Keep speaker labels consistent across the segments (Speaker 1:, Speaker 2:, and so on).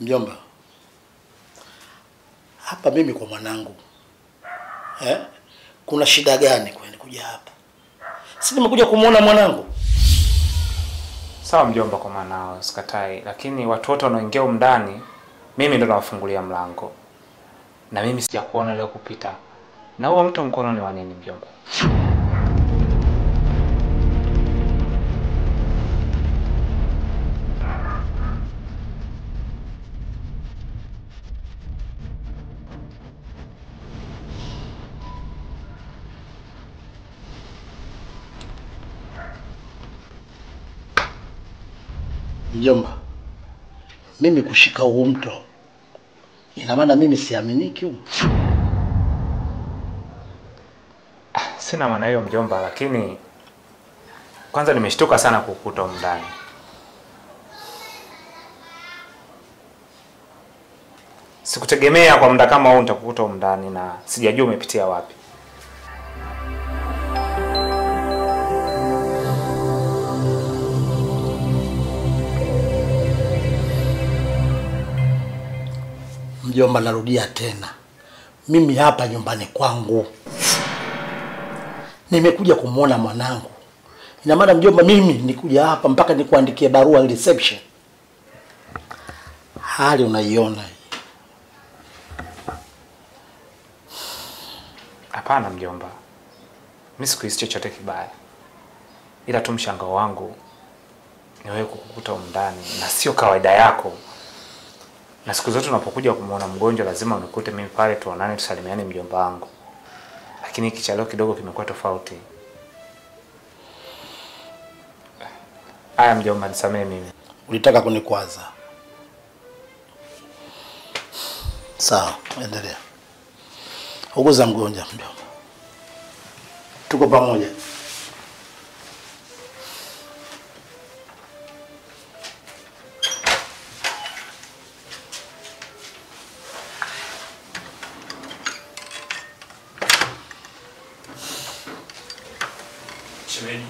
Speaker 1: Mjomba, hapa mimi kwa mwanangu. Kuna shida gani kwani kuja hapa? Si nimekuja kumuona mwanangu.
Speaker 2: Sawa mjomba kwa mwanao, sikatai, lakini watu wote wanaoingia ndani mimi ndo nawafungulia mlango. Na mimi sijakuona leo kupita. Na huo mtu mkono ni wa nini mjomba?
Speaker 1: Mjomba, mimi kushika huu mto ina maana mimi siaminiki huko.
Speaker 2: Sina maana hiyo mjomba, lakini kwanza nimeshtuka sana kukukuta ndani. Sikutegemea kwa muda kama huu nitakukuta ndani na sijajua umepitia wapi.
Speaker 1: Mjomba, narudia tena. Mimi hapa nyumbani kwangu. Nimekuja kumuona mwanangu. Ina maana mjomba mimi nikuja hapa mpaka nikuandikie barua reception. Hali unaiona hii.
Speaker 2: Hapana mjomba. Mimi sikuhisi chochote kibaya. Ila tu mshangao wangu ni wewe kukukuta ndani na sio kawaida yako. Na siku zote unapokuja kumuona mgonjwa lazima unikute mimi pale tuonane tusalimiane mjomba wangu. Lakini kichaleo kidogo kimekuwa tofauti. Aya mjomba, nisamee mimi.
Speaker 1: Ulitaka kunikwaza. Sawa, endelea. Uguza mgonjwa mjomba. Tuko pamoja.
Speaker 2: Shemeji.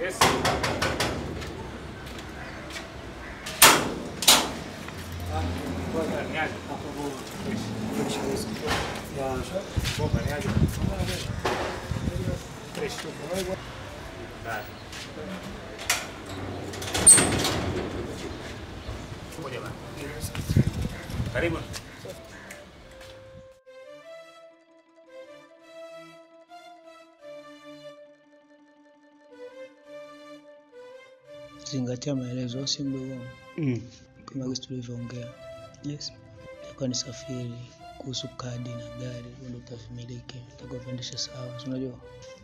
Speaker 2: Yes. Karibu.
Speaker 3: Zingatia maelezo si mdogo. Kama gisi tulivyoongea. Yes. Kwa nisafiri kuhusu kadi na gari ndio utavimiliki. Utakuendesha sawa, unajua?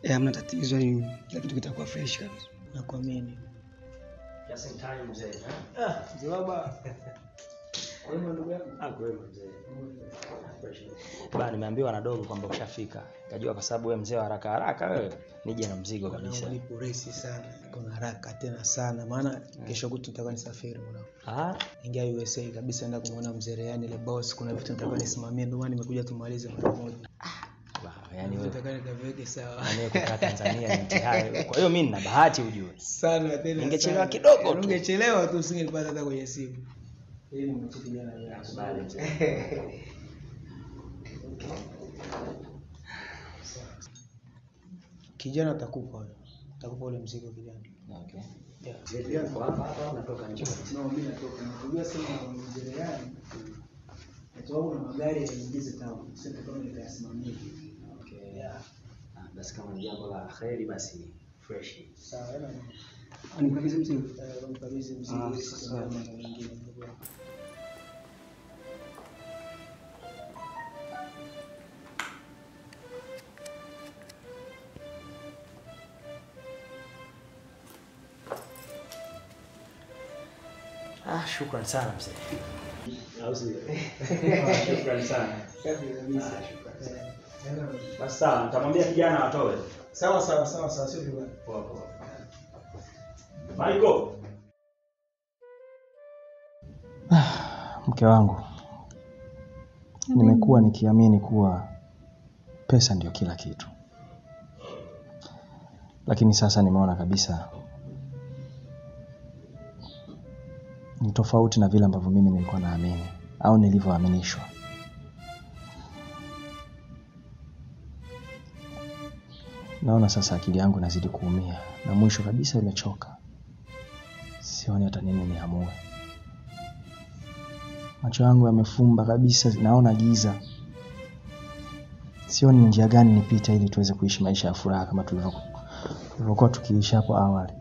Speaker 4: Hamna tatizo, ni kila kitu kitakuwa fresh kabisa.
Speaker 3: Nakuamini.
Speaker 4: Just in time mzee.
Speaker 3: Mzee baba. Wewe ndugu yangu?
Speaker 4: Wewe mzee. Bana, nimeambiwa na dogo kwamba ushafika. Kajua kwa sababu wewe mzee wa haraka haraka wewe nije na mzigo kabisa.
Speaker 3: Nipo race sana. Kuna haraka tena sana maana kesho kutu nitakuwa nisafiri mwanangu. Ingia USA kabisa naenda kumuona mzee Rayani ile boss, kuna vitu nitakuwa nisimamie, ndio maana nimekuja tumalize mara moja.
Speaker 4: Yaani wewe
Speaker 3: nataka nikaweke sawa.
Speaker 4: Yaani kukaa Tanzania ni mtihani. Kwa hiyo mimi nina bahati ujue.
Speaker 3: Sana tena.
Speaker 4: Ningechelewa kidogo tu.
Speaker 3: Ungechelewa tu usingelipata hata kwenye simu. Hii nimechukua na yeye.
Speaker 4: Habari mzee.
Speaker 3: Kijana atakupa wewe. Atakupa ule mzigo kijana.
Speaker 4: Okay.
Speaker 3: Yeah. Pia kwa hapa natoka nje kabisa. No, mimi natoka. Unajua sema mzee Rayani. Natoa na magari yaingize town. Sasa kama nitasimamia.
Speaker 4: Okay. Yeah. Basi kama ni jambo la kheri basi fresh.
Speaker 3: Sawa,
Speaker 4: Anikabidhi mzigo.
Speaker 3: Anikabidhi mzigo sisi na mambo mengine.
Speaker 4: Shukrani sana mzee. Shukrani sana. Basi sawa, nitamwambia kijana atoe.
Speaker 3: Sawa, sio vibaya.
Speaker 4: Poa. Michael.
Speaker 5: Mke wangu, nimekuwa nikiamini kuwa pesa ndio kila kitu. Lakini sasa nimeona kabisa ni tofauti na vile ambavyo mimi nilikuwa naamini au nilivyoaminishwa. Naona sasa akili yangu inazidi kuumia na mwisho kabisa imechoka. Sioni hata nini niamue. Macho yangu yamefumba kabisa, naona giza. Sioni njia gani nipite ili tuweze kuishi maisha ya furaha kama tulivyokuwa tukiishi hapo awali.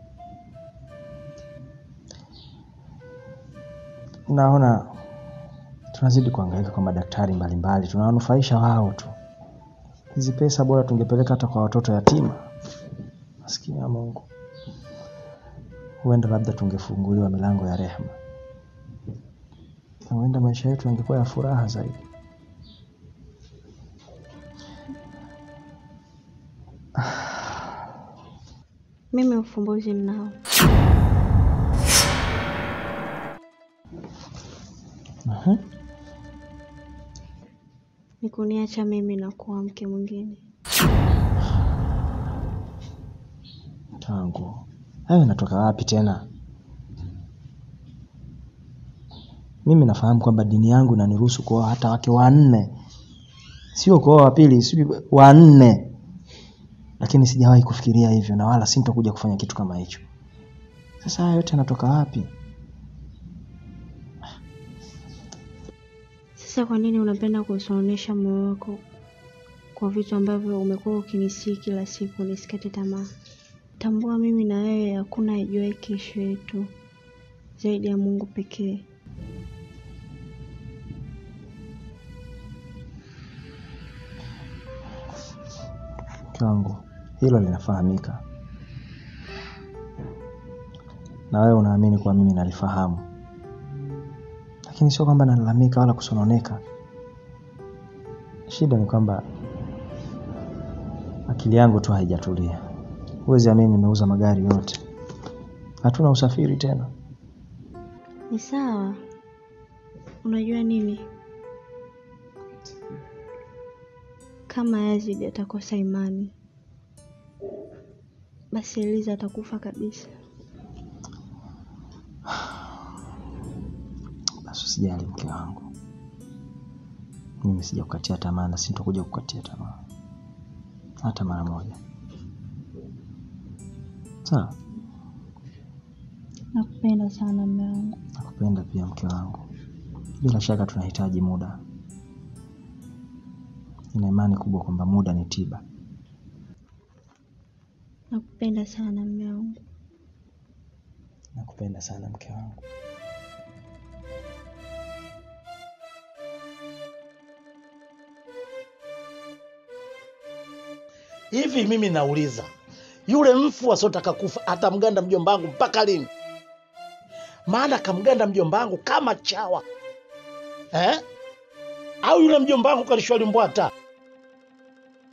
Speaker 5: Naona tunazidi kuhangaika kwa madaktari mbalimbali, tunawanufaisha wao tu. Hizi pesa bora tungepeleka hata kwa watoto yatima. Maskini ya Mungu. Huenda labda tungefunguliwa milango ya rehema. Huenda maisha yetu yangekuwa ya furaha zaidi.
Speaker 6: Mimi ufumbuzi mnao. Ni kuniacha mimi na kuwa mke mwingine.
Speaker 5: Tangu hayo natoka wapi tena? Mimi nafahamu kwamba dini yangu inaniruhusu kuoa hata wake 4. Sio kuoa wa pili, sio 4. Lakini sijawahi kufikiria hivyo na wala sintokuja kufanya kitu kama hicho. Sasa hayo yote yanatoka wapi?
Speaker 6: Sasa kwa nini unapenda kusonesha moyo wako kwa vitu ambavyo umekuwa ukinisii kila siku nisikate tamaa? Tambua mimi na wewe hakuna ajuaye kesho yetu zaidi ya Mungu pekee.
Speaker 5: Tangu hilo linafahamika. Na wewe unaamini kwa mimi nalifahamu. Lakini sio kwamba nalalamika wala kusononeka. Shida ni kwamba akili yangu tu haijatulia. Huwezi amini nimeuza magari yote. Hatuna usafiri tena.
Speaker 6: Ni sawa. Unajua nini? Kama Yazid atakosa imani, basi Eliza atakufa kabisa.
Speaker 5: Basi usijali mke wangu. Mimi sijakukatia tamaa na sintokuja kukatia tamaa. Hata mara moja. Sawa?
Speaker 6: Nakupenda sana mume wangu.
Speaker 5: Nakupenda pia mke wangu. Bila shaka tunahitaji muda. Nina imani kubwa kwamba muda ni tiba.
Speaker 6: Nakupenda sana mume wangu.
Speaker 5: Nakupenda sana mke wangu.
Speaker 1: Hivi mimi nauliza, yule mfu asotaka kufa atamganda mjomba wangu mpaka lini? Maana kamganda mjomba wangu kama chawa. Au yule mjomba wangu kalishwa limbwata?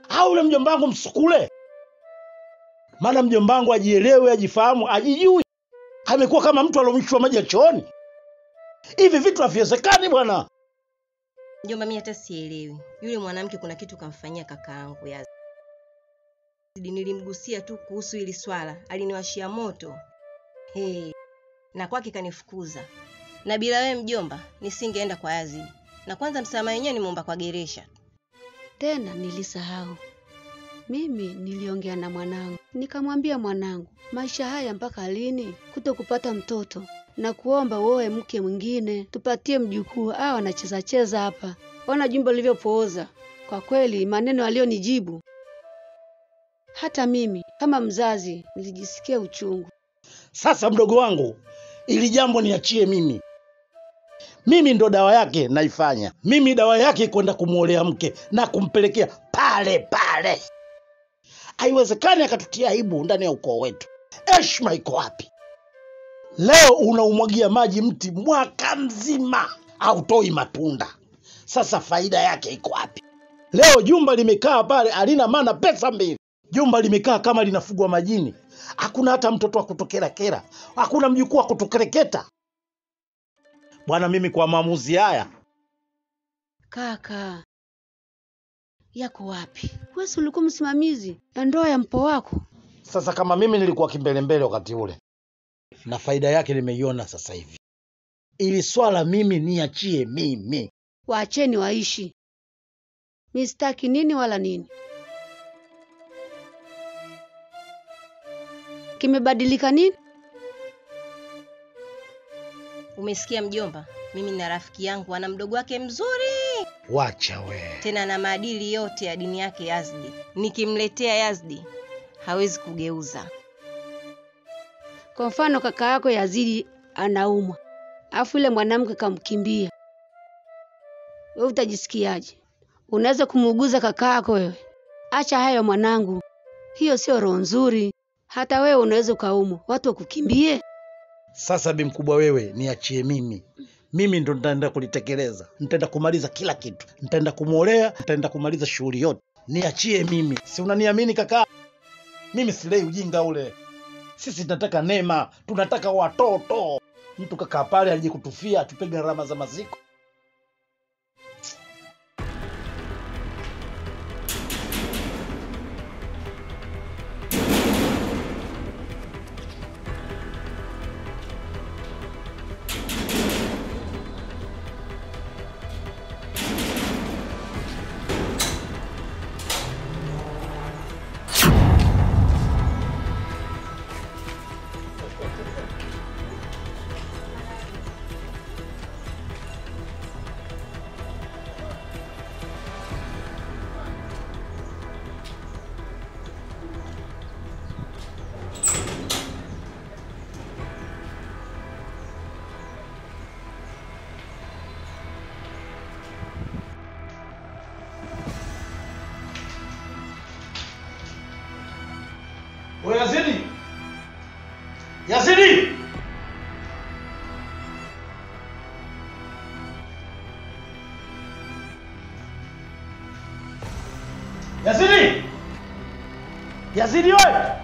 Speaker 1: Au yule mjomba wangu msukule? Maana mjomba wangu ajielewe, ajifahamu, ajijui. Amekuwa kama mtu alomshwa maji ya chooni. Hivi vitu haviwezekani bwana.
Speaker 7: Mjomba, mimi hata sielewi. Yule mwanamke kuna kitu kamfanyia kakaangu Yazid. Nilimgusia tu kuhusu hili swala, aliniwashia moto. Na kwake kanifukuza. Na bila wewe mjomba, nisingeenda kwa Yazid. Na kwanza msamaha wenyewe nimeomba kwa Geresha.
Speaker 8: Tena nilisahau. Mimi niliongea na mwanangu. Nikamwambia mwanangu, maisha haya mpaka lini kutokupata mtoto? Na kuomba uoe mke mwingine, tupatie mjukuu. Anacheza cheza hapa. Ona jumba lilivyopooza. Kwa kweli maneno aliyonijibu, hata mimi kama mzazi nilijisikia uchungu.
Speaker 1: Sasa mdogo wangu, ili jambo niachie mimi. Mimi ndo dawa yake naifanya. Mimi dawa yake kwenda kumuolea mke na kumpelekea pale pale. Haiwezekani akatutia aibu ndani ya ukoo wetu. Heshima iko wapi? Leo unaumwagia maji mti mwaka mzima hautoi matunda. Sasa faida yake iko wapi? Leo jumba limekaa pale halina maana pesa mbili. Jumba limekaa kama linafugwa majini. Hakuna hata mtoto wa kutokera kera. Hakuna mjukuu wa kutokereketa. Bwana, mimi kwa maamuzi haya.
Speaker 8: Kaka, yako wapi? Wewe ulikuwa msimamizi na ndoa ya mpo wako.
Speaker 1: Sasa kama mimi nilikuwa kimbelembele wakati ule, na faida yake nimeiona sasa hivi. Ili swala mimi niachie mimi.
Speaker 8: Waacheni waishi. Mimi sitaki nini wala nini. Kimebadilika nini?
Speaker 7: Umesikia mjomba? Mimi na rafiki yangu ana mdogo wake mzuri.
Speaker 1: Wacha we.
Speaker 7: Tena na maadili yote ya dini yake Yazdi. Nikimletea Yazdi hawezi kugeuza.
Speaker 8: Kwa mfano kaka yako Yazidi anaumwa. Alafu ile mwanamke kamkimbia. Wewe utajisikiaje? Unaweza kumuuguza kaka yako wewe? Acha hayo mwanangu. Hiyo sio roho nzuri. Hata wewe unaweza kaumwa. Watu wakukimbie.
Speaker 1: Sasa bi mkubwa wewe niachie mimi. Mimi ndo nitaenda kulitekeleza. Nitaenda kumaliza kila kitu. Nitaenda kumuolea, nitaenda kumaliza shughuli yote. Niachie mimi. Si unaniamini kaka? Mimi silei ujinga ule. Sisi tunataka neema, tunataka watoto. Mtu kaka pale alije kutufia, tupige gharama za maziko. Wewe Yazidi! Yazidi! Yazidi! Yazidi wewe!